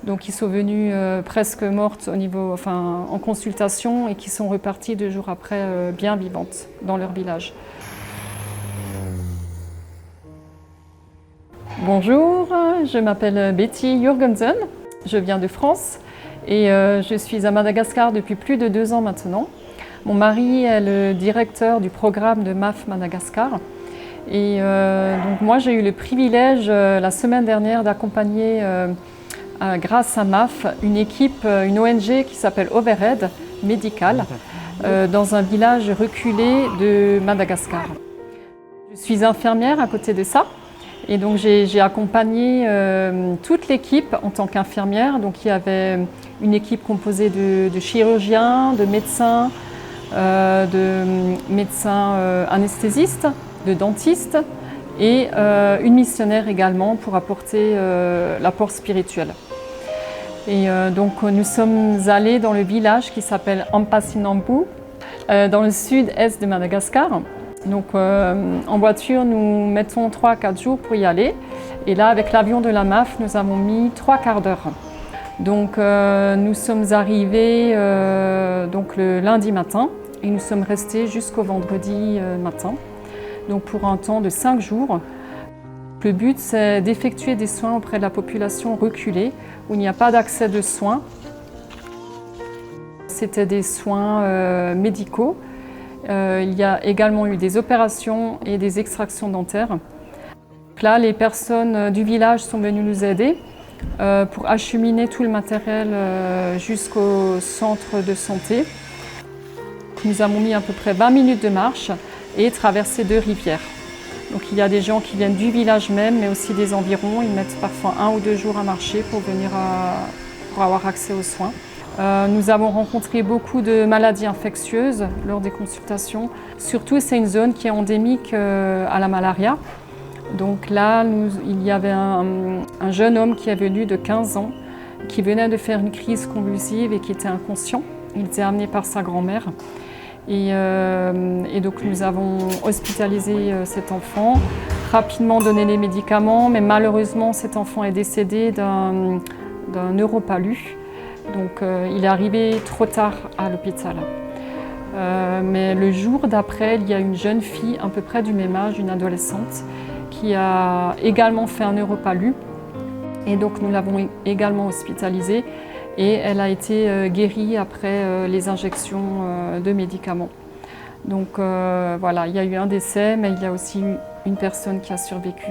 Donc ils sont venus presque mortes en consultation et qui sont repartis 2 jours après bien vivantes dans leur village. Bonjour, je m'appelle Betty Jurgensen, je viens de France et je suis à Madagascar depuis plus de 2 ans maintenant. Mon mari est le directeur du programme de MAF Madagascar. Et donc moi j'ai eu le privilège la semaine dernière d'accompagner grâce à MAF une équipe, une ONG qui s'appelle Overhead Medical dans un village reculé de Madagascar. Je suis infirmière à côté de ça et donc j'ai accompagné toute l'équipe en tant qu'infirmière. Donc il y avait une équipe composée de chirurgiens, de médecins anesthésistes, de dentistes et une missionnaire également pour apporter l'apport spirituel. Et donc nous sommes allés dans le village qui s'appelle Ampasinambu, dans le sud-est de Madagascar. Donc en voiture nous mettons 3 à 4 jours pour y aller. Et là avec l'avion de la MAF nous avons mis 3 quarts d'heure. Donc nous sommes arrivés donc le lundi matin et nous sommes restés jusqu'au vendredi matin. Donc pour un temps de 5 jours. Le but, c'est d'effectuer des soins auprès de la population reculée, où il n'y a pas d'accès de soins. C'était des soins médicaux. Il y a également eu des opérations et des extractions dentaires. Là, les personnes du village sont venues nous aider pour acheminer tout le matériel jusqu'au centre de santé. Nous avons mis à peu près 20 minutes de marche et traversé 2 rivières. Donc il y a des gens qui viennent du village même, mais aussi des environs. Ils mettent parfois 1 ou 2 jours à marcher pour venir pour avoir accès aux soins. Nous avons rencontré beaucoup de maladies infectieuses lors des consultations. Surtout, c'est une zone qui est endémique à la malaria. Donc là, il y avait un jeune homme qui est venu de 15 ans, qui venait de faire une crise convulsive et qui était inconscient. Il était amené par sa grand-mère. Et donc nous avons hospitalisé cet enfant, rapidement donné les médicaments, mais malheureusement cet enfant est décédé d'un neuropalus. Donc il est arrivé trop tard à l'hôpital. Mais le jour d'après, il y a une jeune fille à peu près du même âge, une adolescente, qui a également fait un neuropalus. Et donc nous l'avons également hospitalisée. Et elle a été guérie après les injections de médicaments. Donc voilà, il y a eu un décès, mais il y a aussi eu une personne qui a survécu.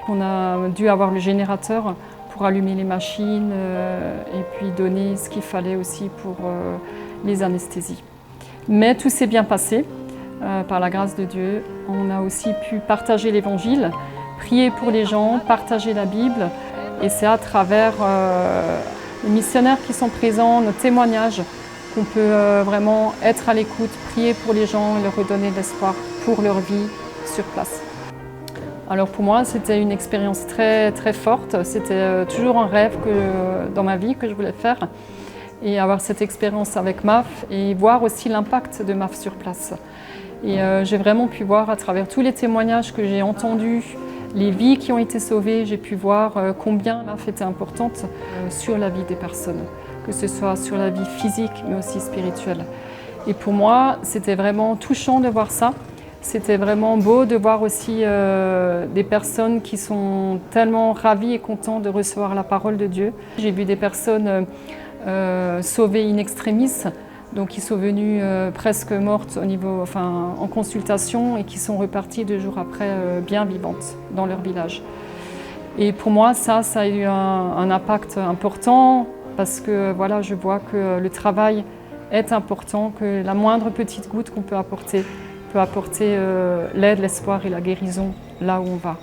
On a dû avoir le générateur pour allumer les machines et puis donner ce qu'il fallait aussi pour les anesthésies. Mais tout s'est bien passé, par la grâce de Dieu. On a aussi pu partager l'Évangile, prier pour les gens, partager la Bible. Et c'est à travers les missionnaires qui sont présents, nos témoignages, qu'on peut vraiment être à l'écoute, prier pour les gens et leur redonner de l'espoir pour leur vie sur place. Alors pour moi, c'était une expérience très, très forte. C'était toujours un rêve dans ma vie que je voulais faire. Et avoir cette expérience avec MAF et voir aussi l'impact de MAF sur place. Et j'ai vraiment pu voir à travers tous les témoignages que j'ai entendus, les vies qui ont été sauvées, j'ai pu voir combien MAF était importante sur la vie des personnes, que ce soit sur la vie physique mais aussi spirituelle. Et pour moi, c'était vraiment touchant de voir ça. C'était vraiment beau de voir aussi des personnes qui sont tellement ravies et contentes de recevoir la parole de Dieu. J'ai vu des personnes sauvées in extremis, donc qui sont venues presque mortes en consultation et qui sont reparties 2 jours après bien vivantes dans leur village. Et pour moi, ça a eu un impact important parce que voilà, je vois que le travail est important, que la moindre petite goutte qu'on peut apporter l'aide, l'espoir et la guérison là où on va.